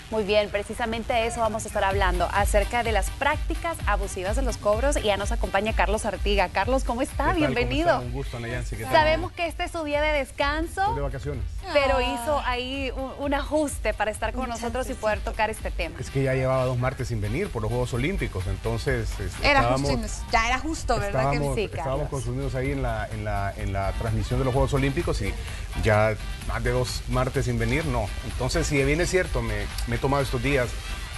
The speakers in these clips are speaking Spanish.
Muy bien, precisamente de eso vamos a estar hablando, acerca de las prácticas abusivas de los cobros. Y ya nos acompaña Carlos Artiga. Carlos, ¿cómo está? Bienvenido. ¿Cómo está? Un gusto, Ana Yancy. ¿Qué tal? Sabemos que este es su día de descanso. Estoy de vacaciones. Pero hizo ahí un ajuste para estar con nosotros y poder tocar este tema. Es que ya llevaba 2 martes sin venir por los Juegos Olímpicos, entonces ya era justo, ¿verdad? Estábamos consumidos ahí en la transmisión de los Juegos Olímpicos y ya más de 2 martes sin venir, no. Entonces, si bien es cierto, me he tomado estos días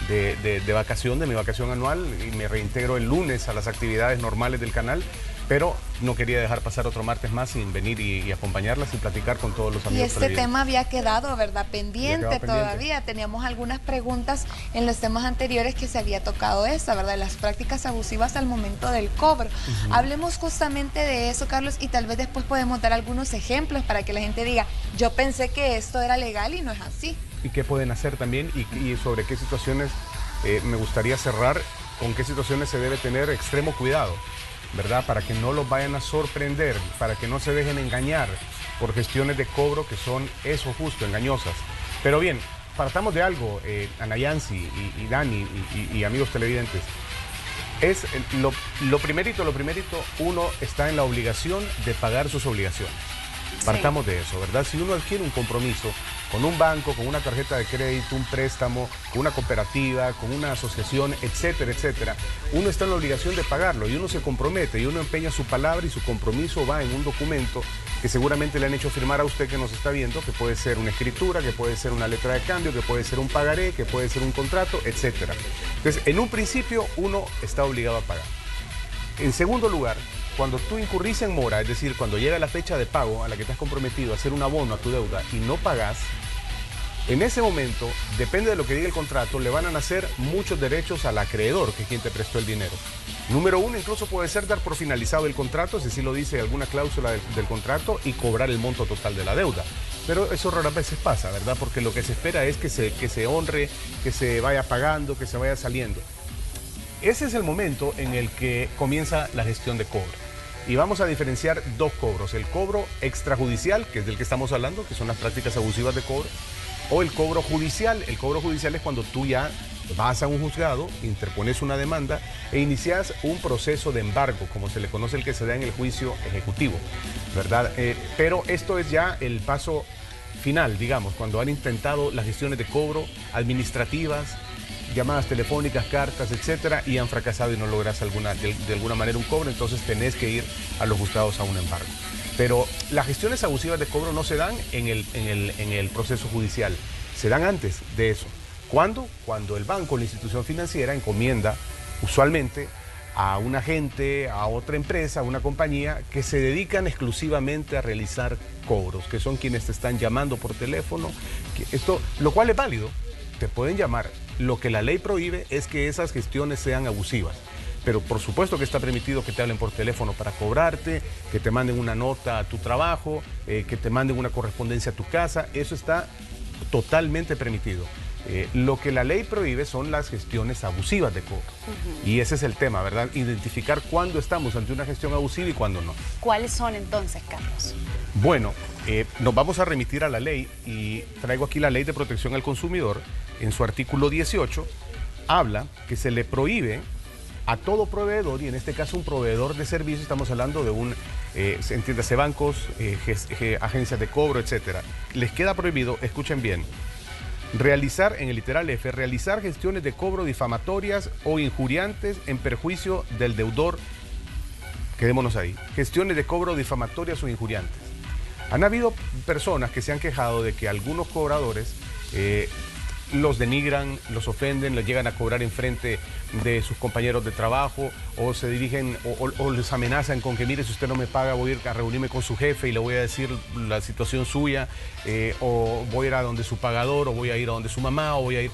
de vacación, de mi vacación anual, y me reintegro el lunes a las actividades normales del canal, pero no quería dejar pasar otro martes más sin venir y acompañarlas y platicar con todos los amigos. Y este tema había quedado, ¿verdad? Pendiente todavía. Teníamos algunas preguntas en los temas anteriores que se había tocado esta, ¿verdad? Las prácticas abusivas al momento del cobro. Hablemos justamente de eso, Carlos, y tal vez después podemos dar algunos ejemplos para que la gente diga, yo pensé que esto era legal y no es así. Y qué pueden hacer también y sobre qué situaciones me gustaría cerrar, con qué situaciones se debe tener extremo cuidado, ¿verdad? Para que no los vayan a sorprender, para que no se dejen engañar por gestiones de cobro que son eso justo, engañosas. Pero bien, partamos de algo, Ana Yancy y Dani y amigos televidentes. Es lo primerito, uno está en la obligación de pagar sus obligaciones. Partamos de eso, ¿verdad? Si uno adquiere un compromiso con un banco, con una tarjeta de crédito, un préstamo, con una cooperativa, con una asociación, etcétera, etcétera, uno está en la obligación de pagarlo y uno se compromete y uno empeña su palabra y su compromiso va en un documento que seguramente le han hecho firmar a usted que nos está viendo, que puede ser una escritura, que puede ser una letra de cambio, que puede ser un pagaré, que puede ser un contrato, etcétera. Entonces, en un principio, uno está obligado a pagar. En segundo lugar, cuando tú incurrís en mora, es decir, cuando llega la fecha de pago a la que te has comprometido a hacer un abono a tu deuda y no pagas, en ese momento, depende de lo que diga el contrato, le van a nacer muchos derechos al acreedor, que es quien te prestó el dinero. Número uno, incluso puede ser dar por finalizado el contrato, si así lo dice alguna cláusula del contrato, y cobrar el monto total de la deuda. Pero eso raras veces pasa, ¿verdad? Porque lo que se espera es que se honre, que se vaya pagando, que se vaya saliendo. Ese es el momento en el que comienza la gestión de cobro. Y vamos a diferenciar 2 cobros. El cobro extrajudicial, que es del que estamos hablando, que son las prácticas abusivas de cobro, o el cobro judicial. El cobro judicial es cuando tú ya vas a un juzgado, interpones una demanda e inicias un proceso de embargo, como se le conoce el que se da en el juicio ejecutivo, ¿verdad? Pero esto es ya el paso final, digamos, cuando han intentado las gestiones de cobro administrativas, llamadas telefónicas, cartas, etcétera, y han fracasado y no logras de alguna manera un cobro, entonces tenés que ir a los juzgados a un embargo. Pero las gestiones abusivas de cobro no se dan en el proceso judicial, se dan antes de eso. ¿Cuándo? Cuando el banco o la institución financiera encomienda usualmente a un agente, a otra empresa, a una compañía que se dedican exclusivamente a realizar cobros, que son quienes te están llamando por teléfono, lo cual es válido, te pueden llamar. Lo que la ley prohíbe es que esas gestiones sean abusivas. Pero por supuesto que está permitido que te hablen por teléfono para cobrarte, que te manden una nota a tu trabajo, que te manden una correspondencia a tu casa. Eso está totalmente permitido. Lo que la ley prohíbe son las gestiones abusivas de cobro. Y ese es el tema, ¿verdad? Identificar cuándo estamos ante una gestión abusiva y cuándo no. ¿Cuáles son entonces, Carlos? Bueno, nos vamos a remitir a la ley y traigo aquí la Ley de Protección al Consumidor. En su artículo 18 habla que se le prohíbe a todo proveedor, y en este caso un proveedor de servicios, estamos hablando de entiéndase, bancos, agencias de cobro, etcétera. Les queda prohibido, escuchen bien, realizar, en el literal F, realizar gestiones de cobro difamatorias o injuriantes en perjuicio del deudor. Quedémonos ahí. Gestiones de cobro difamatorias o injuriantes. Han habido personas que se han quejado de que algunos cobradores los denigran, los ofenden, los llegan a cobrar en frente de sus compañeros de trabajo, o se dirigen o les amenazan con que, mire, si usted no me paga, voy a ir a reunirme con su jefe y le voy a decir la situación suya, o voy a ir a donde su pagador, o voy a ir a donde su mamá, o voy a ir,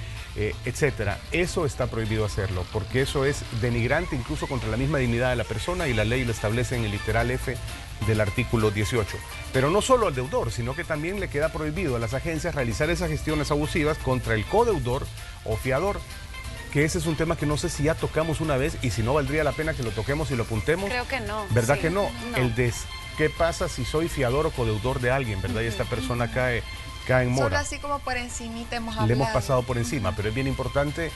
etcétera. Eso está prohibido hacerlo, porque eso es denigrante incluso contra la misma dignidad de la persona, y la ley lo establece en el literal F del artículo 18. Pero no solo al deudor, sino que también le queda prohibido a las agencias realizar esas gestiones abusivas contra el codeudor o fiador, que ese es un tema que no sé si ya tocamos una vez, y si no valdría la pena que lo toquemos y lo apuntemos. Creo que no. ¿Verdad sí, que no? El de qué pasa si soy fiador o codeudor de alguien, ¿verdad? Y esta persona cae cae en mora. Solo así como por encimita hemos hablado. Le hemos pasado por encima, pero es bien importante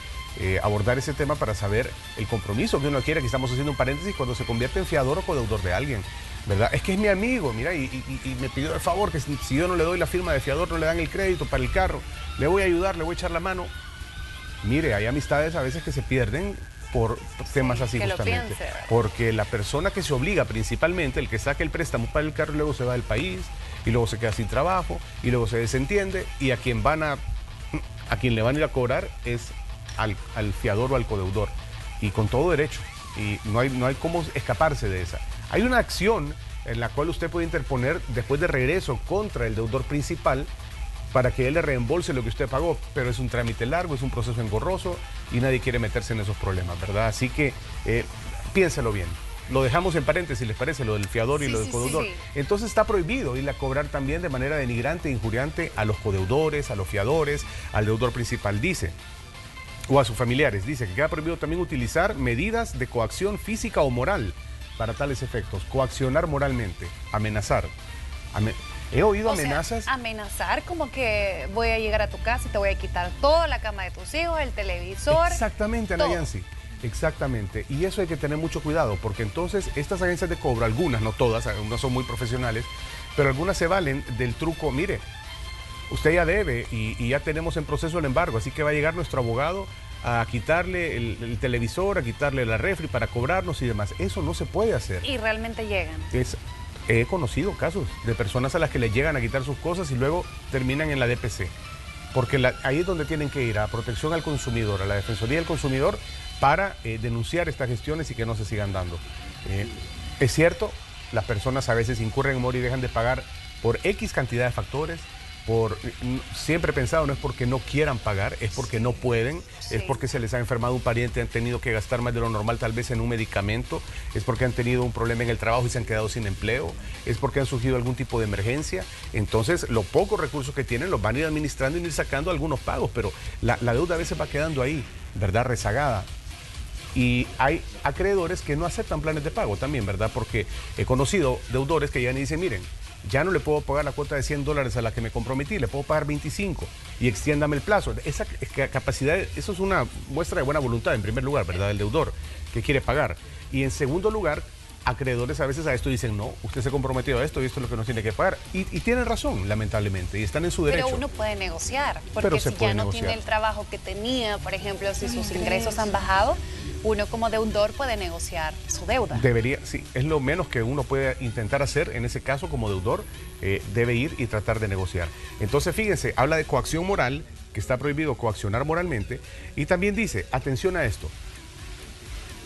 abordar ese tema para saber el compromiso que uno quiere. Aquí estamos haciendo un paréntesis cuando se convierte en fiador o codeudor de alguien, ¿verdad? Es que es mi amigo, mira, y me pidió el favor que si yo no le doy la firma de fiador, no le dan el crédito para el carro, le voy a ayudar, le voy a echar la mano. Mire, hay amistades a veces que se pierden por temas así justamente. Porque la persona que se obliga principalmente, el que saca el préstamo para el carro, luego se va del país y luego se queda sin trabajo y luego se desentiende y a quien le van a ir a cobrar es al fiador o al codeudor, y con todo derecho, y no hay cómo escaparse de esa. Hay una acción en la cual usted puede interponer después de regreso contra el deudor principal para que él le reembolse lo que usted pagó, pero es un trámite largo, es un proceso engorroso y nadie quiere meterse en esos problemas, ¿verdad? Así que piénselo bien. Lo dejamos en paréntesis, ¿les parece? Lo del fiador y lo del codeudor. Sí. Entonces está prohibido ir a cobrar también de manera denigrante e injuriante a los codeudores, a los fiadores, al deudor principal, dice, o a sus familiares. Dice que queda prohibido también utilizar medidas de coacción física o moral para tales efectos. Coaccionar moralmente, amenazar. He oído amenazas. Amenazar como que voy a llegar a tu casa y te voy a quitar toda la cama de tus hijos, el televisor. Exactamente, Ana Yancy. Exactamente. Y eso hay que tener mucho cuidado, porque entonces estas agencias de cobro, algunas, no todas, algunas son muy profesionales, pero algunas se valen del truco. Mire, usted ya debe y ya tenemos en proceso el embargo, así que va a llegar nuestro abogado a quitarle el televisor, a quitarle la refri para cobrarnos y demás. Eso no se puede hacer. Y realmente llegan. He conocido casos de personas a las que les llegan a quitar sus cosas y luego terminan en la DPC. Porque ahí es donde tienen que ir, a protección al consumidor, a la Defensoría del Consumidor, para denunciar estas gestiones y que no se sigan dando. Es cierto, las personas a veces incurren en mora y dejan de pagar por X cantidad de factores. Siempre he pensado, no es porque no quieran pagar, es porque no pueden, es porque se les ha enfermado un pariente, han tenido que gastar más de lo normal tal vez en un medicamento, es porque han tenido un problema en el trabajo y se han quedado sin empleo, es porque han surgido algún tipo de emergencia. Entonces los pocos recursos que tienen los van a ir administrando y ir sacando algunos pagos, pero la deuda a veces va quedando ahí, ¿verdad? Rezagada. Y hay acreedores que no aceptan planes de pago también, ¿verdad? Porque he conocido deudores que llegan y dicen, miren, ya no le puedo pagar la cuota de $100 a la que me comprometí, le puedo pagar 25 y extiéndame el plazo. Esa capacidad, eso es una muestra de buena voluntad en primer lugar, ¿verdad? Del deudor que quiere pagar. Y en segundo lugar, acreedores a veces a esto dicen, no, usted se comprometió a esto y esto es lo que nos tiene que pagar. Y tienen razón, lamentablemente, y están en su derecho. Pero uno puede negociar, porque si ya no tiene el trabajo que tenía, por ejemplo, si sus ingresos han bajado, uno como deudor puede negociar su deuda. Debería, sí, es lo menos que uno puede intentar hacer en ese caso como deudor, debe ir y tratar de negociar. Entonces, fíjense, habla de coacción moral, que está prohibido coaccionar moralmente, y también dice, atención a esto,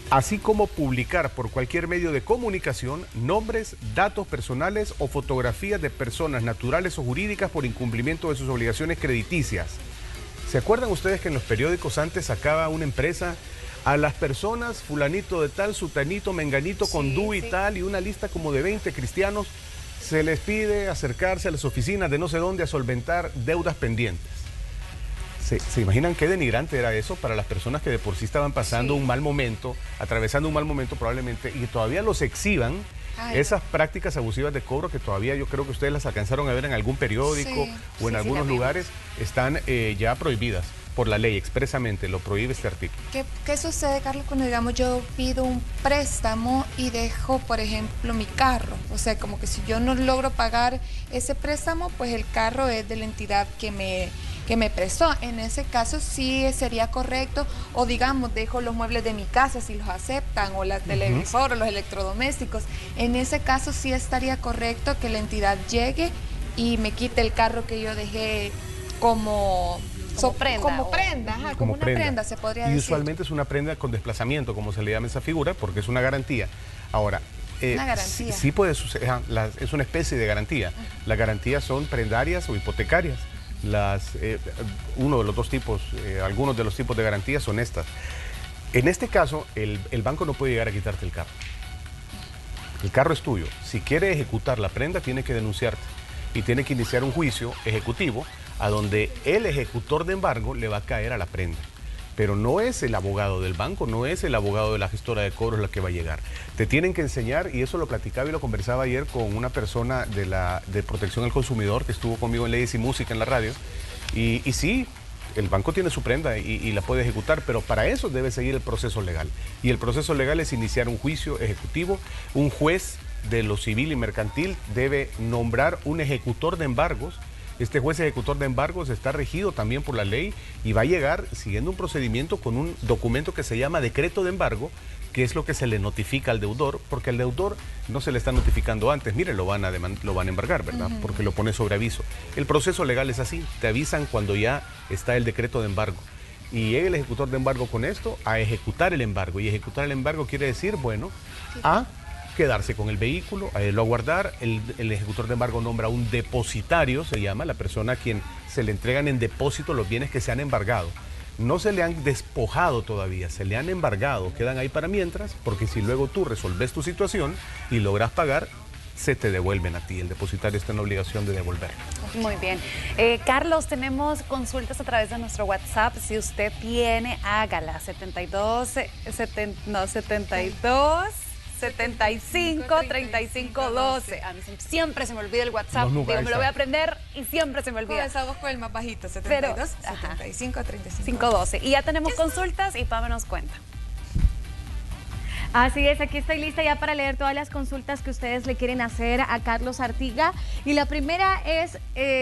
así como publicar por cualquier medio de comunicación nombres, datos personales o fotografías de personas naturales o jurídicas por incumplimiento de sus obligaciones crediticias. ¿Se acuerdan ustedes que en los periódicos antes sacaba una empresa a las personas, fulanito de tal, sutanito, menganito, con DU y tal, y una lista como de 20 cristianos, se les pide acercarse a las oficinas de no sé dónde a solventar deudas pendientes? ¿Se imaginan qué denigrante era eso para las personas que de por sí estaban pasando un mal momento, atravesando un mal momento probablemente, y todavía los exhiban? Esas prácticas abusivas de cobro que todavía yo creo que ustedes las alcanzaron a ver en algún periódico o en algunos lugares, están ya prohibidas por la ley, expresamente lo prohíbe este artículo. ¿Qué sucede, Carlos, cuando digamos yo pido un préstamo y dejo, por ejemplo, mi carro? O sea, como que si yo no logro pagar ese préstamo, pues el carro es de la entidad que me prestó. En ese caso sí sería correcto, o digamos, dejo los muebles de mi casa si los aceptan, o la televisor o los electrodomésticos. En ese caso sí estaría correcto que la entidad llegue y me quite el carro que yo dejé como una prenda, se podría decir. Y usualmente es una prenda con desplazamiento, como se le llama esa figura, porque es una garantía. Ahora, una garantía. Sí puede suceder, es una especie de garantía. Las garantías son prendarias o hipotecarias. Uno de los dos tipos, algunos de los tipos de garantías son estas. En este caso, el banco no puede llegar a quitarte el carro. El carro es tuyo. Si quiere ejecutar la prenda, tiene que denunciarte y tiene que iniciar un juicio ejecutivo a donde el ejecutor de embargo le va a caer a la prenda. pero no es el abogado del banco, no es el abogado de la gestora de cobros la que va a llegar. Te tienen que enseñar, y eso lo platicaba y lo conversaba ayer con una persona de protección al consumidor que estuvo conmigo en Leyes y Música en la radio, y sí, el banco tiene su prenda y la puede ejecutar, pero para eso debe seguir el proceso legal. Y el proceso legal es iniciar un juicio ejecutivo. Un juez de lo civil y mercantil debe nombrar un ejecutor de embargos. Este juez ejecutor de embargos está regido también por la ley y va a llegar siguiendo un procedimiento con un documento que se llama decreto de embargo, que es lo que se le notifica al deudor, porque al deudor no se le está notificando antes. Mire, lo van a embargar, ¿verdad? Porque lo pone sobre aviso. El proceso legal es así, te avisan cuando ya está el decreto de embargo. Y llega el ejecutor de embargo con esto a ejecutar el embargo. Y ejecutar el embargo quiere decir, bueno, a quedarse con el vehículo, a irlo a guardar. El ejecutor de embargo nombra un depositario, se llama, la persona a quien se le entregan en depósito los bienes que se han embargado. No se le han despojado todavía, se le han embargado, quedan ahí para mientras, porque si luego tú resolves tu situación y logras pagar, se te devuelven a ti. El depositario está en la obligación de devolver. Muy bien. Carlos, tenemos consultas a través de nuestro WhatsApp. Si usted tiene, hágala. 75 35 12. A mí siempre se me olvida el WhatsApp. No, digo, me lo voy a aprender y siempre se me olvida. Comenzamos con el más bajito, 72 75 35 12. Y ya tenemos consultas y Pame nos cuenta. Así es, aquí estoy lista ya para leer todas las consultas que ustedes le quieren hacer a Carlos Artiga. Y la primera es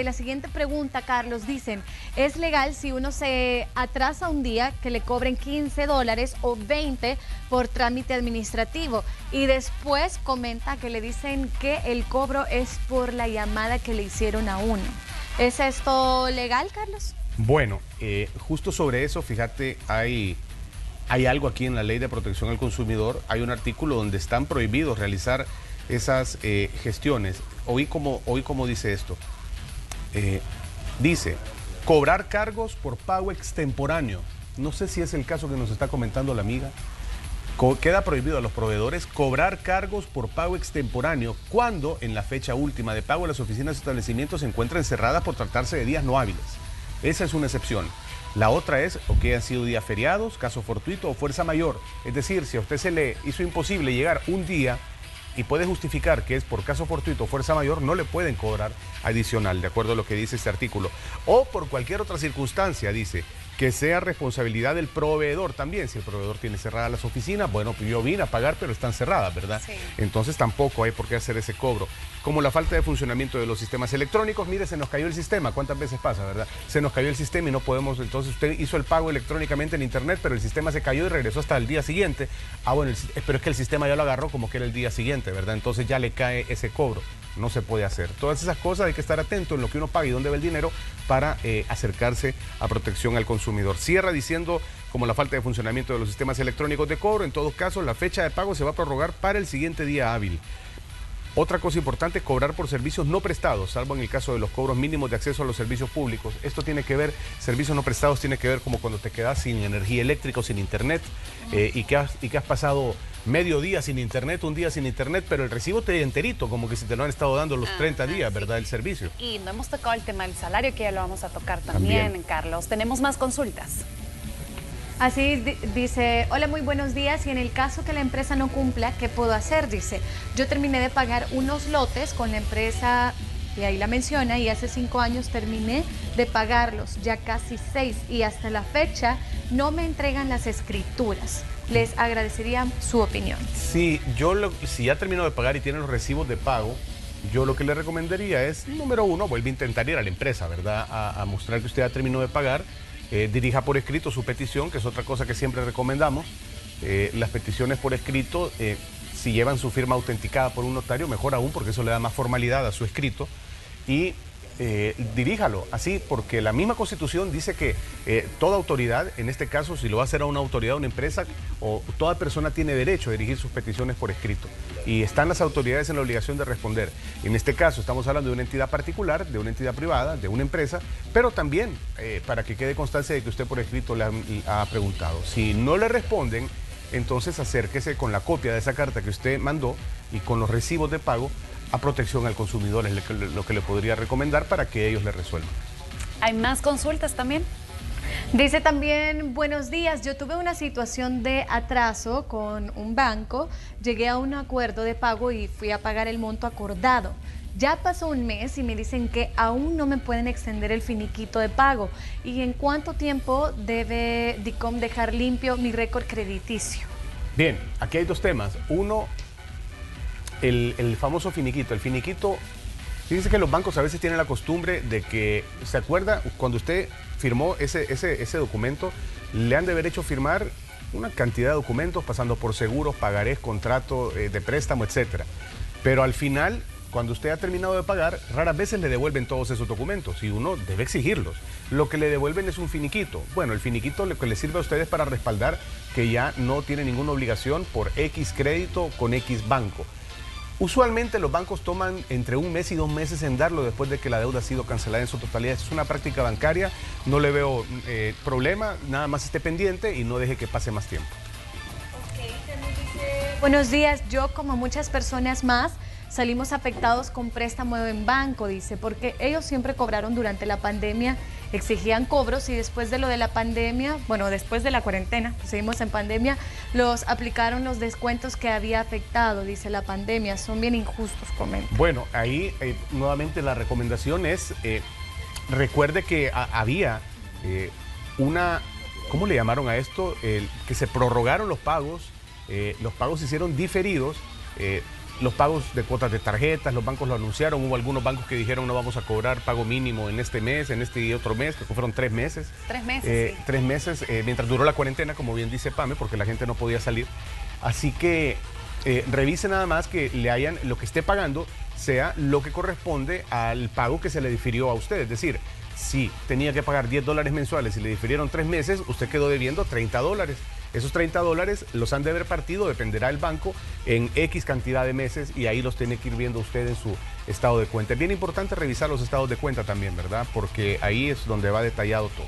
la siguiente pregunta, Carlos. Dicen, ¿es legal si uno se atrasa un día que le cobren $15 o 20 por trámite administrativo? Y después comenta que le dicen que el cobro es por la llamada que le hicieron a uno. ¿Es esto legal, Carlos? Bueno, justo sobre eso, fíjate, hay algo aquí en la Ley de Protección al Consumidor, hay un artículo donde están prohibidos realizar esas gestiones. Oí como dice esto. Dice, cobrar cargos por pago extemporáneo. No sé si es el caso que nos está comentando la amiga. Queda prohibido a los proveedores cobrar cargos por pago extemporáneo cuando en la fecha última de pago las oficinas de establecimientos se encuentran cerradas por tratarse de días no hábiles. Esa es una excepción. La otra es, o que han sido días feriados, caso fortuito o fuerza mayor. Es decir, si a usted se le hizo imposible llegar un día y puede justificar que es por caso fortuito o fuerza mayor, no le pueden cobrar adicional, de acuerdo a lo que dice este artículo. O por cualquier otra circunstancia, dice, que sea responsabilidad del proveedor también. Si el proveedor tiene cerradas las oficinas, bueno, pues yo vine a pagar, pero están cerradas, ¿verdad? Sí. Entonces tampoco hay por qué hacer ese cobro. Como la falta de funcionamiento de los sistemas electrónicos, mire, se nos cayó el sistema. ¿Cuántas veces pasa, verdad? Se nos cayó el sistema y no podemos, entonces usted hizo el pago electrónicamente en internet, pero el sistema se cayó y regresó hasta el día siguiente. Ah, bueno, pero es que el sistema ya lo agarró como que era el día siguiente, ¿verdad? Entonces ya le cae ese cobro. No se puede hacer. Todas esas cosas hay que estar atento en lo que uno paga y dónde va el dinero para acercarse a protección al consumidor. Cierra diciendo, como la falta de funcionamiento de los sistemas electrónicos de cobro, en todo caso, la fecha de pago se va a prorrogar para el siguiente día hábil. Otra cosa importante, cobrar por servicios no prestados, salvo en el caso de los cobros mínimos de acceso a los servicios públicos. Esto tiene que ver, servicios no prestados tiene que ver como cuando te quedas sin energía eléctrica o sin internet y que has pasado medio día sin internet, un día sin internet, pero el recibo te enterito, como que si te lo han estado dando los 30 días, ¿verdad? El servicio. Y no hemos tocado el tema del salario, que ya lo vamos a tocar también. Carlos. Tenemos más consultas. Así dice, hola, muy buenos días, y en el caso que la empresa no cumpla, ¿qué puedo hacer? Dice, yo terminé de pagar unos lotes con la empresa, y ahí la menciona, y hace 5 años terminé de pagarlos, ya casi 6, y hasta la fecha no me entregan las escrituras. Les agradecería su opinión. Sí, si ya terminó de pagar y tiene los recibos de pago, yo lo que le recomendaría es, número uno, vuelve a intentar ir a la empresa, ¿verdad? A mostrar que usted ya terminó de pagar. Dirija por escrito su petición, que es otra cosa que siempre recomendamos. Las peticiones por escrito, si llevan su firma autenticada por un notario, mejor aún, porque eso le da más formalidad a su escrito. Y diríjalo así, porque la misma Constitución dice que toda autoridad, en este caso, si lo va a hacer a una autoridad, una empresa, o toda persona tiene derecho a dirigir sus peticiones por escrito. Y están las autoridades en la obligación de responder. En este caso estamos hablando de una entidad particular, de una entidad privada, de una empresa, pero también para que quede constancia de que usted por escrito le ha preguntado. Si no le responden, entonces acérquese con la copia de esa carta que usted mandó y con los recibos de pago a protección al consumidor, es lo que le podría recomendar para que ellos le resuelvan. ¿Hay más consultas también? Dice también, buenos días, yo tuve una situación de atraso con un banco, llegué a un acuerdo de pago y fui a pagar el monto acordado. Ya pasó un mes y me dicen que aún no me pueden extender el finiquito de pago. ¿Y en cuánto tiempo debe DICOM dejar limpio mi récord crediticio? Bien, aquí hay dos temas. Uno, el famoso finiquito. El finiquito, fíjense que los bancos a veces tienen la costumbre de que, ¿se acuerda? Cuando usted firmó ese documento, le han de haber hecho firmar una cantidad de documentos, pasando por seguros, pagarés, contrato de préstamo, etcétera. Pero al final, cuando usted ha terminado de pagar, raras veces le devuelven todos esos documentos y uno debe exigirlos. Lo que le devuelven es un finiquito. Bueno, el finiquito lo que le sirve a ustedes para respaldar que ya no tiene ninguna obligación por X crédito con X banco. Usualmente los bancos toman entre 1 mes y 2 meses en darlo después de que la deuda ha sido cancelada en su totalidad. Es una práctica bancaria, no le veo problema, nada más esté pendiente y no deje que pase más tiempo. Okay, también dice, buenos días, yo como muchas personas más salimos afectados con préstamo en banco, dice, porque ellos siempre cobraron durante la pandemia, exigían cobros y después de lo de la pandemia, bueno, después de la cuarentena, seguimos en pandemia, los aplicaron los descuentos que había afectado, dice la pandemia, son bien injustos, comenta. Bueno, ahí nuevamente la recomendación es, recuerde que había una, ¿cómo le llamaron a esto? Que se prorrogaron los pagos se hicieron diferidos, los pagos de cuotas de tarjetas, los bancos lo anunciaron, hubo algunos bancos que dijeron no vamos a cobrar pago mínimo en este mes, en este y otro mes, que fueron 3 meses. 3 meses, sí. 3 meses, mientras duró la cuarentena, como bien dice Pame, porque la gente no podía salir. Así que revise nada más que le hayan, lo que esté pagando sea lo que corresponde al pago que se le difirió a usted. Es decir, si tenía que pagar $10 mensuales y le difirieron 3 meses, usted quedó debiendo $30. Esos $30 los han de haber partido, dependerá del banco, en X cantidad de meses y ahí los tiene que ir viendo usted en su estado de cuenta. Es bien importante revisar los estados de cuenta también, ¿verdad? Porque ahí es donde va detallado todo.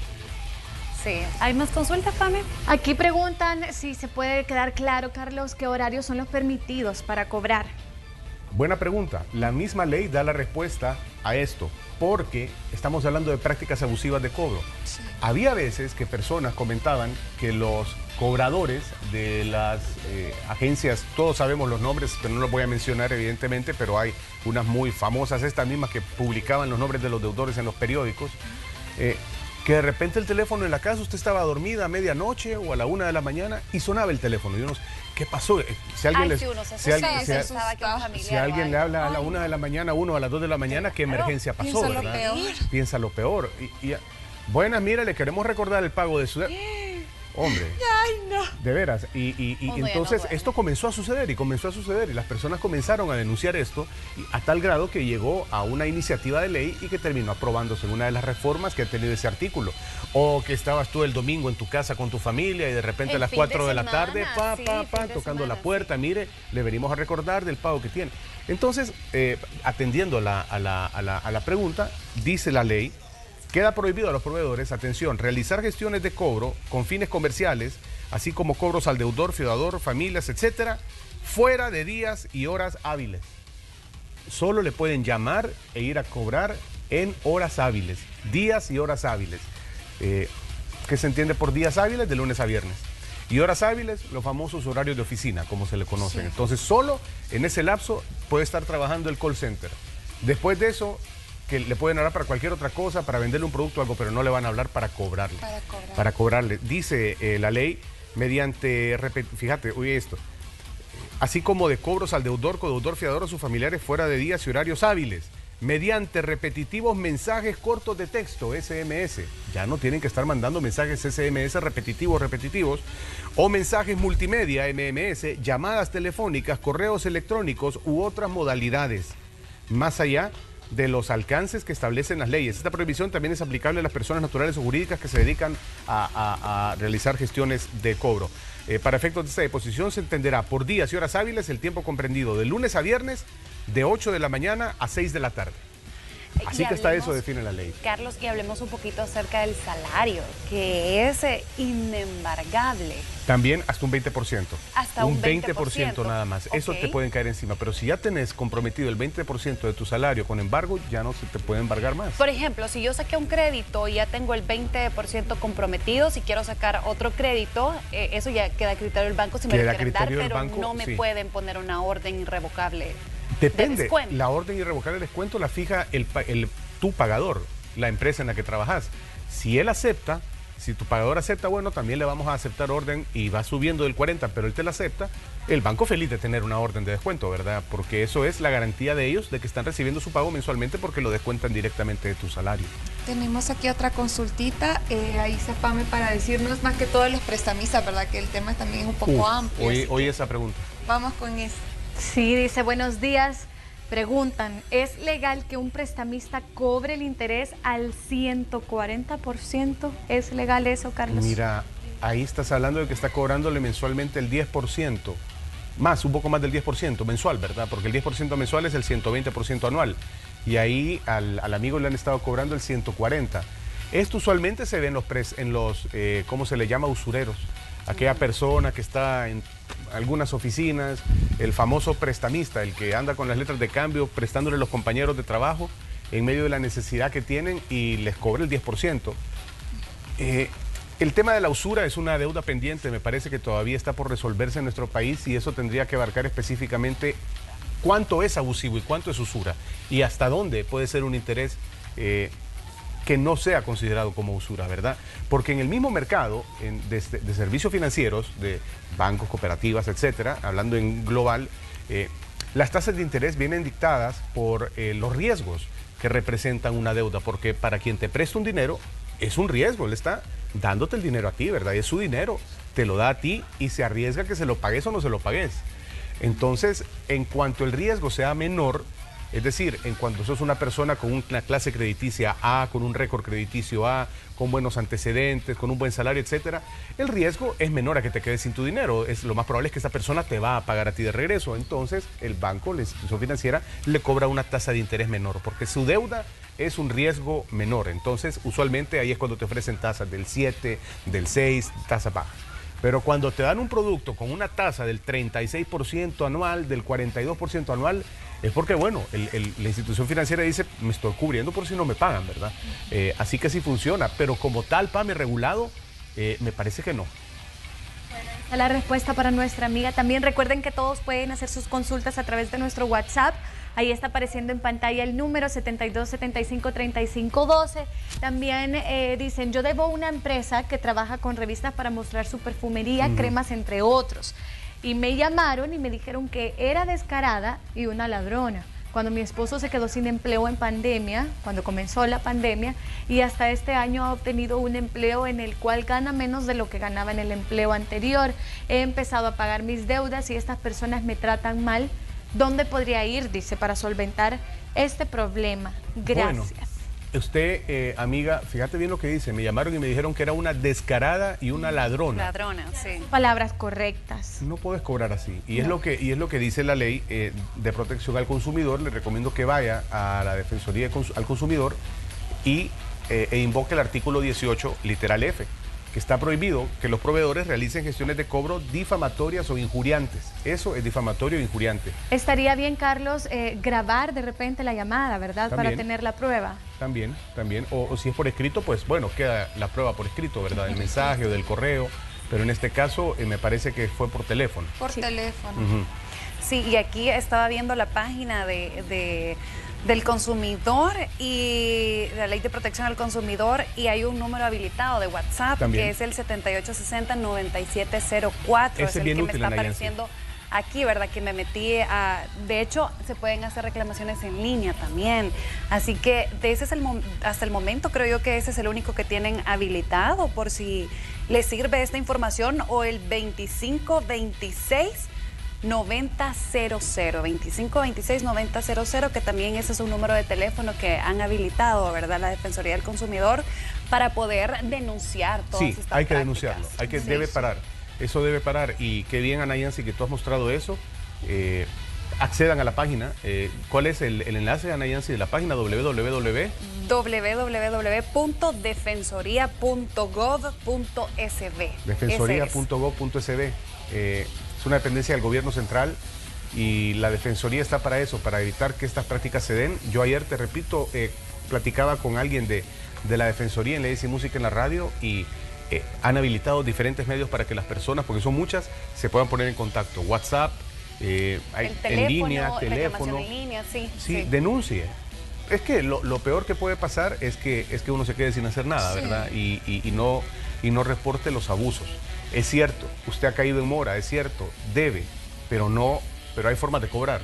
Sí. ¿Hay más consultas, Pame? Aquí preguntan si se puede quedar claro, Carlos, qué horarios son los permitidos para cobrar. Buena pregunta. La misma ley da la respuesta a esto, porque estamos hablando de prácticas abusivas de cobro. Sí. Había veces que personas comentaban que los cobradores de las agencias, todos sabemos los nombres, pero no los voy a mencionar evidentemente, pero hay unas muy famosas, estas mismas que publicaban los nombres de los deudores en los periódicos, que de repente el teléfono en la casa, usted estaba dormida a medianoche o a la 1 de la mañana y sonaba el teléfono. Y uno, ¿qué pasó? Si alguien, si alguien le habla a la 1 de la mañana, 1 a las 2 de la mañana, ¿qué emergencia pasó? Piensa ¿verdad? lo peor. Piensa lo peor. Buenas, mira, le queremos recordar el pago de su... Hombre, ay, no. De veras, y entonces esto comenzó a suceder y las personas comenzaron a denunciar esto a tal grado que llegó a una iniciativa de ley y que terminó aprobándose en una de las reformas que ha tenido ese artículo. O que estabas tú el domingo en tu casa con tu familia y de repente a las 4 de la tarde, tocando la puerta, mire, le venimos a recordar del pago que tiene. Entonces, atendiendo a la pregunta, dice la ley, queda prohibido a los proveedores, atención, realizar gestiones de cobro con fines comerciales, así como cobros al deudor, fiador, familias, etcétera, fuera de días y horas hábiles. Solo le pueden llamar e ir a cobrar en horas hábiles, días y horas hábiles. ¿Qué se entiende por días hábiles? De lunes a viernes. Y horas hábiles, los famosos horarios de oficina, como se le conocen. Sí. Entonces, solo en ese lapso puede estar trabajando el call center. Después de eso, que le pueden hablar para cualquier otra cosa, para venderle un producto o algo, pero no le van a hablar para cobrarle. Para cobrarle. Dice la ley, mediante, fíjate, oye esto, así como de cobros al deudor, codeudor, fiador o sus familiares fuera de días y horarios hábiles, mediante repetitivos mensajes cortos de texto, SMS. Ya no tienen que estar mandando mensajes SMS repetitivos, o mensajes multimedia, MMS, llamadas telefónicas, correos electrónicos u otras modalidades. Más allá de los alcances que establecen las leyes. Esta prohibición también es aplicable a las personas naturales o jurídicas que se dedican a realizar gestiones de cobro. Para efectos de esta disposición se entenderá por días y horas hábiles el tiempo comprendido de lunes a viernes de 8 de la mañana a 6 de la tarde. Así que está eso, define la ley. Carlos, y hablemos un poquito acerca del salario, que es inembargable. También hasta un 20%. Hasta un 20% nada más. Okay. Eso te pueden caer encima. Pero si ya tenés comprometido el 20% de tu salario con embargo, ya no se te puede embargar más. Por ejemplo, si yo saqué un crédito y ya tengo el 20% comprometido, si quiero sacar otro crédito, eso ya queda a criterio del banco si me lo quieren dar, pero banco, no me pueden poner una orden irrevocable. Depende. La orden irrevocable de descuento la fija tu pagador, la empresa en la que trabajas. Si él acepta, si tu pagador acepta, bueno, también le vamos a aceptar orden y va subiendo del 40, pero él te la acepta, el banco feliz de tener una orden de descuento, ¿verdad? Porque eso es la garantía de ellos de que están recibiendo su pago mensualmente porque lo descuentan directamente de tu salario. Tenemos aquí otra consultita, ahí Zapame para decirnos más que todos los prestamistas, ¿verdad? Que el tema también es un poco amplio. Oye esa pregunta. Vamos con eso. Sí, dice, buenos días. Preguntan, ¿es legal que un prestamista cobre el interés al 140%? ¿Es legal eso, Carlos? Mira, ahí estás hablando de que está cobrándole mensualmente el 10%, más, un poco más del 10% mensual, ¿verdad? Porque el 10% mensual es el 120% anual. Y ahí al amigo le han estado cobrando el 140%. Esto usualmente se ve en los ¿cómo se le llama? Usureros. Aquella persona que está en algunas oficinas, el famoso prestamista, el que anda con las letras de cambio prestándole a los compañeros de trabajo en medio de la necesidad que tienen y les cobra el 10%. El tema de la usura es una deuda pendiente, me parece que todavía está por resolverse en nuestro país y eso tendría que abarcar específicamente cuánto es abusivo y cuánto es usura y hasta dónde puede ser un interés que no sea considerado como usura, ¿verdad? Porque en el mismo mercado de servicios financieros, de bancos, cooperativas, etcétera, hablando en global, las tasas de interés vienen dictadas por los riesgos que representan una deuda, porque para quien te presta un dinero es un riesgo, le está dándote el dinero a ti, ¿verdad? Es su dinero, te lo da a ti y se arriesga que se lo pagues o no se lo pagues. Entonces, en cuanto el riesgo sea menor, es decir, en cuanto sos una persona con una clase crediticia A, con un récord crediticio A, con buenos antecedentes, con un buen salario, etcétera, el riesgo es menor a que te quedes sin tu dinero. Lo más probable es que esa persona te va a pagar a ti de regreso. Entonces, el banco, la institución financiera, le cobra una tasa de interés menor, porque su deuda es un riesgo menor. Entonces, usualmente ahí es cuando te ofrecen tasas del 7, del 6, tasas bajas. Pero cuando te dan un producto con una tasa del 36% anual, del 42% anual, es porque, bueno, la institución financiera dice, me estoy cubriendo por si no me pagan, ¿verdad? Así que sí funciona, pero como tal, PAME regulado, me parece que no. Bueno, esa es la respuesta para nuestra amiga. También recuerden que todos pueden hacer sus consultas a través de nuestro WhatsApp. Ahí está apareciendo en pantalla el número 72753512. También dicen, yo debo una empresa que trabaja con revistas para mostrar su perfumería, cremas, entre otros. Y me llamaron y me dijeron que era descarada y una ladrona. Cuando mi esposo se quedó sin empleo en pandemia, cuando comenzó la pandemia, y hasta este año ha obtenido un empleo en el cual gana menos de lo que ganaba en el empleo anterior. He empezado a pagar mis deudas y estas personas me tratan mal. ¿Dónde podría ir, dice, para solventar este problema? Gracias. Bueno, usted, amiga, fíjate bien lo que dice. Me llamaron y me dijeron que era una descarada y una ladrona. Ladrona, sí. Palabras correctas. No puedes cobrar así. Y, no. es lo que dice la ley de protección al consumidor. Le recomiendo que vaya a la Defensoría al Consumidor e invoque el artículo 18, literal F, que está prohibido que los proveedores realicen gestiones de cobro difamatorias o injuriantes. Eso es difamatorio e injuriante. Estaría bien, Carlos, grabar de repente la llamada, ¿verdad? También, para tener la prueba. También. O si es por escrito, pues bueno, queda la prueba por escrito, ¿verdad? El mensaje o del correo. Pero en este caso me parece que fue por teléfono. Por teléfono. Sí, y aquí estaba viendo la página del consumidor y la ley de protección al consumidor y hay un número habilitado de WhatsApp que es el 7860-9704. Es el que me está apareciendo aquí, ¿verdad? Que me metí a... De hecho, se pueden hacer reclamaciones en línea también. Así que ese es hasta el momento creo yo que ese es el único que tienen habilitado por si les sirve esta información, o el 2526 9000, 2526 9000, que también ese es un número de teléfono que han habilitado, ¿verdad? La Defensoría del Consumidor para poder denunciar todas estas prácticas. Hay que denunciarlo, debe parar, eso debe parar. Y qué bien, Ana Yancy, que tú has mostrado eso. accedan a la página. ¿Cuál es el enlace, Ana Yancy, de la página? www.defensoría.gov.sb. Defensoría.gov.sb. Es una dependencia del gobierno central y la Defensoría está para eso, para evitar que estas prácticas se den. Yo ayer, te repito, platicaba con alguien de la Defensoría en Leyes y Música en la radio y han habilitado diferentes medios para que las personas, porque son muchas, se puedan poner en contacto. WhatsApp, el teléfono, en línea, teléfono. En línea, sí. Denuncie. Es que lo peor que puede pasar es que uno se quede sin hacer nada, ¿verdad? Y no reporte los abusos. Es cierto, usted ha caído en mora, es cierto, debe, pero hay formas de cobrar.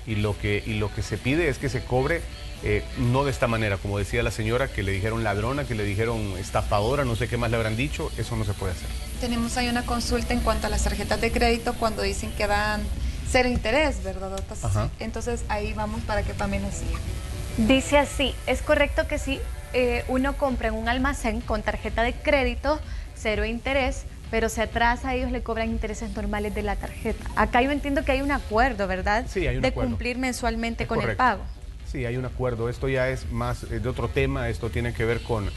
Y lo que se pide es que se cobre no de esta manera, como decía la señora, que le dijeron ladrona, que le dijeron estafadora, no sé qué más le habrán dicho, eso no se puede hacer. Tenemos ahí una consulta en cuanto a las tarjetas de crédito cuando dicen que dan cero interés, ¿verdad? Entonces ahí vamos para que Pamela nos siga. Dice así, ¿es correcto que si uno compra en un almacén con tarjeta de crédito, cero interés, pero se atrasa, ellos le cobran intereses normales de la tarjeta? Acá yo entiendo que hay un acuerdo, ¿verdad? Sí, hay un acuerdo. De cumplir mensualmente Es con correcto. el pago. Sí, hay un acuerdo. Esto ya es más de otro tema. Esto tiene que ver con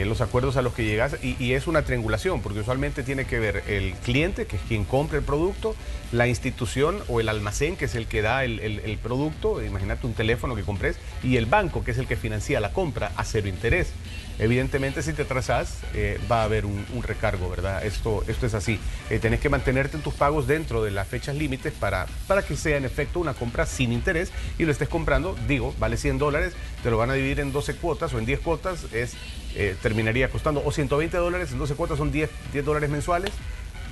los acuerdos a los que llegas y es una triangulación, porque usualmente tiene que ver el cliente, que es quien compra el producto, la institución o el almacén, que es el que da el producto, imagínate un teléfono que compres, y el banco, que es el que financia la compra a cero interés. Evidentemente, si te atrasas, va a haber un recargo, ¿verdad? Esto es así. Tenés que mantenerte en tus pagos dentro de las fechas límites para que sea en efecto una compra sin interés y lo estés comprando, vale $100, te lo van a dividir en 12 cuotas o en 10 cuotas, terminaría costando, o $120 en 12 cuotas son $10 mensuales,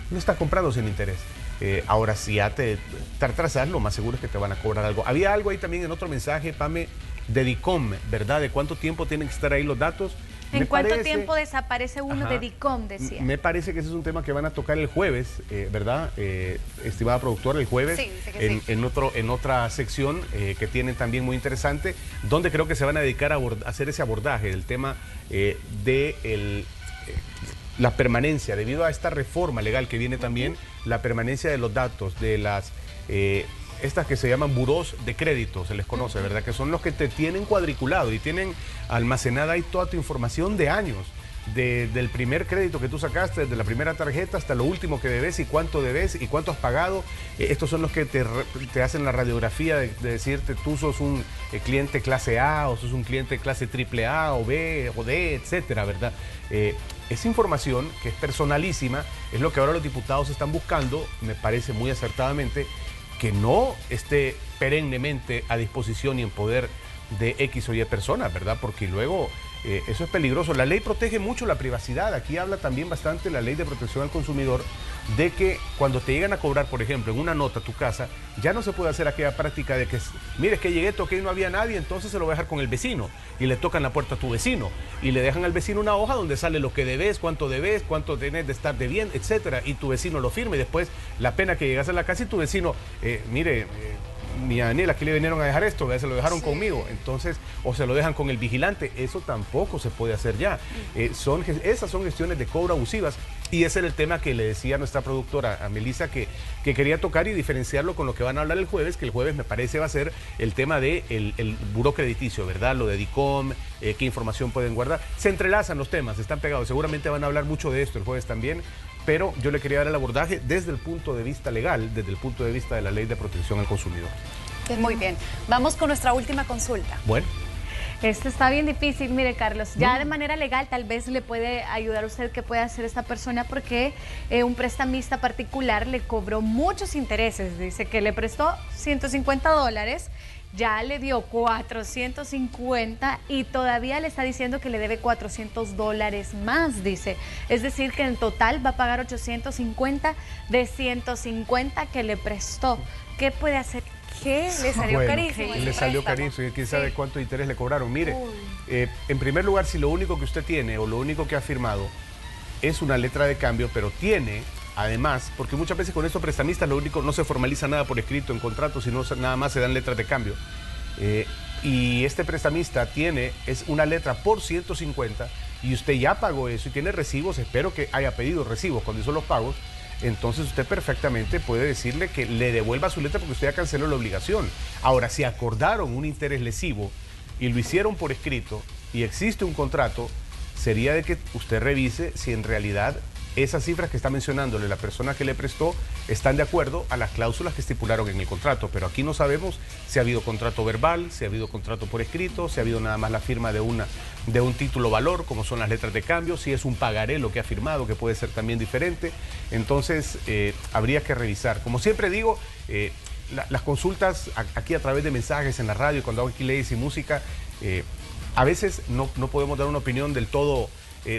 no estás comprando sin interés. Ahora, si ya te atrasas, lo más seguro es que te van a cobrar algo. Había algo ahí también en otro mensaje, Pame, de DICOM, ¿verdad? ¿De cuánto tiempo tienen que estar ahí los datos? ¿En cuánto tiempo desaparece uno de DICOM, decía? Me parece que ese es un tema que van a tocar el jueves, ¿verdad? Estimada productora, el jueves, sí, dice que sí. en otra sección que tienen también muy interesante, donde creo que se van a dedicar a hacer ese abordaje del tema de la permanencia, debido a esta reforma legal que viene también, la permanencia de los datos de las... estas que se llaman burós de crédito, se les conoce, ¿verdad? Que son los que te tienen cuadriculado y tienen almacenada ahí toda tu información de años, del primer crédito que tú sacaste, desde la primera tarjeta hasta lo último que debes y cuánto has pagado. Estos son los que te hacen la radiografía de decirte tú sos un cliente clase A o sos un cliente clase triple A o B o D, etcétera, ¿verdad? Esa información, que es personalísima, es lo que ahora los diputados están buscando, me parece muy acertadamente, que no esté perennemente a disposición y en poder de X o Y personas, ¿verdad? Porque luego eso es peligroso. La ley protege mucho la privacidad. Aquí habla también bastante la ley de protección al consumidor de que cuando te llegan a cobrar, por ejemplo, en una nota a tu casa, ya no se puede hacer aquella práctica de que, mire, es que llegué, toqué y no había nadie, entonces se lo voy a dejar con el vecino y le tocan la puerta a tu vecino y le dejan al vecino una hoja donde sale lo que debes, cuánto tenés de estar debiendo, etcétera, y tu vecino lo firma y después la pena que llegas a la casa y tu vecino, mire, mi Daniel, aquí le vinieron a dejar esto, se lo dejaron conmigo, entonces, o se lo dejan con el vigilante, eso tampoco se puede hacer ya. Esas son gestiones de cobro abusivas y ese era el tema que le decía a nuestra productora, a Melissa, que quería tocar y diferenciarlo con lo que van a hablar el jueves, que el jueves me parece va a ser el tema de el buró crediticio, ¿verdad? Lo de DICOM, qué información pueden guardar. Se entrelazan los temas, están pegados, seguramente van a hablar mucho de esto el jueves también, pero yo le quería dar el abordaje desde el punto de vista legal, desde el punto de vista de la ley de protección al consumidor. Muy bien, vamos con nuestra última consulta. Bueno. Esto está bien difícil, mire Carlos, ya de manera legal tal vez le puede ayudar a usted qué puede hacer esta persona porque un prestamista particular le cobró muchos intereses, dice que le prestó $150, ya le dio 450 y todavía le está diciendo que le debe $400 más, dice. Es decir, que en total va a pagar 850 de 150 que le prestó. ¿Qué puede hacer? ¿Qué? Le salió carísimo. Le salió carísimo y quién sabe cuánto interés le cobraron. Mire, en primer lugar, si lo único que usted tiene o lo único que ha firmado es una letra de cambio, pero tiene... Además, porque muchas veces con estos prestamistas lo único no se formaliza nada por escrito en contrato, sino nada más se dan letras de cambio. Y este prestamista es una letra por 150 y usted ya pagó eso y tiene recibos, espero que haya pedido recibos cuando hizo los pagos. entonces usted perfectamente puede decirle que le devuelva su letra porque usted ya canceló la obligación. Ahora, si acordaron un interés lesivo y lo hicieron por escrito y existe un contrato, sería de que usted revise si en realidad esas cifras que está mencionándole la persona que le prestó están de acuerdo a las cláusulas que estipularon en el contrato. Pero aquí no sabemos si ha habido contrato verbal, si ha habido contrato por escrito, si ha habido nada más la firma de un título valor, como son las letras de cambio, si es un pagaré lo que ha firmado, que puede ser también diferente. Entonces, habría que revisar. Como siempre digo, las consultas aquí a través de mensajes en la radio, cuando hago aquí leyes y música, a veces no podemos dar una opinión del todo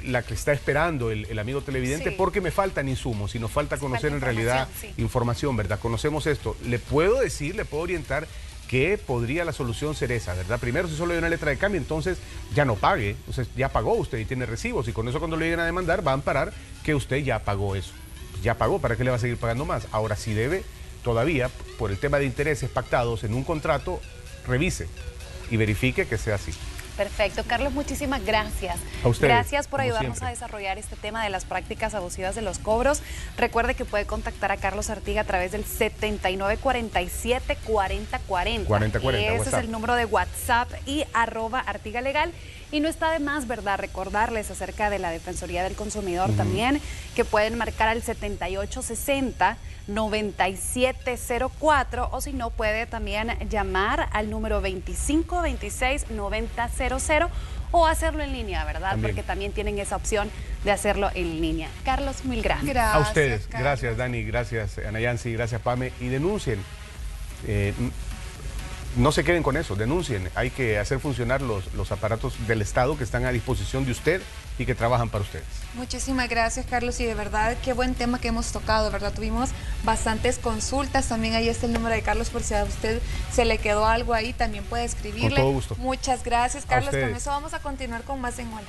la que está esperando el amigo televidente, sí, porque me faltan insumos y nos falta conocer en realidad información, ¿verdad? Conocemos esto. Le puedo decir, le puedo orientar que podría la solución ser esa, ¿verdad? Primero, si solo hay una letra de cambio, entonces ya no pague. Entonces ya pagó usted y tiene recibos, y con eso cuando le lleguen a demandar va a amparar que usted ya pagó eso. Ya pagó, ¿para qué le va a seguir pagando más? Ahora, si debe todavía, por el tema de intereses pactados en un contrato, revise y verifique que sea así. Perfecto. Carlos, muchísimas gracias. A ustedes, gracias por ayudarnos siempre a desarrollar este tema de las prácticas abusivas de los cobros. Recuerde que puede contactar a Carlos Artiga a través del 7947-4040. 4040, ese WhatsApp. es el número de WhatsApp y @artigalegal. Y no está de más, ¿verdad?, recordarles acerca de la Defensoría del Consumidor también, que pueden marcar al 7860-9704, o si no, puede también llamar al número 2526-9000 o hacerlo en línea, ¿verdad? También. Porque también tienen esa opción de hacerlo en línea. Carlos, mil gracias. Gracias A ustedes, Carlos. gracias Dani, gracias Ana Yancy, gracias Pame, y denuncien. No se queden con eso, denuncien. Hay que hacer funcionar los aparatos del Estado que están a disposición de usted y que trabajan para ustedes. Muchísimas gracias, Carlos, y de verdad qué buen tema que hemos tocado, ¿verdad? Tuvimos bastantes consultas, también ahí está el número de Carlos por si a usted se le quedó algo ahí, también puede escribirle. Con todo gusto. Muchas gracias, Carlos. ustedes. Con eso vamos a continuar con más en Hola.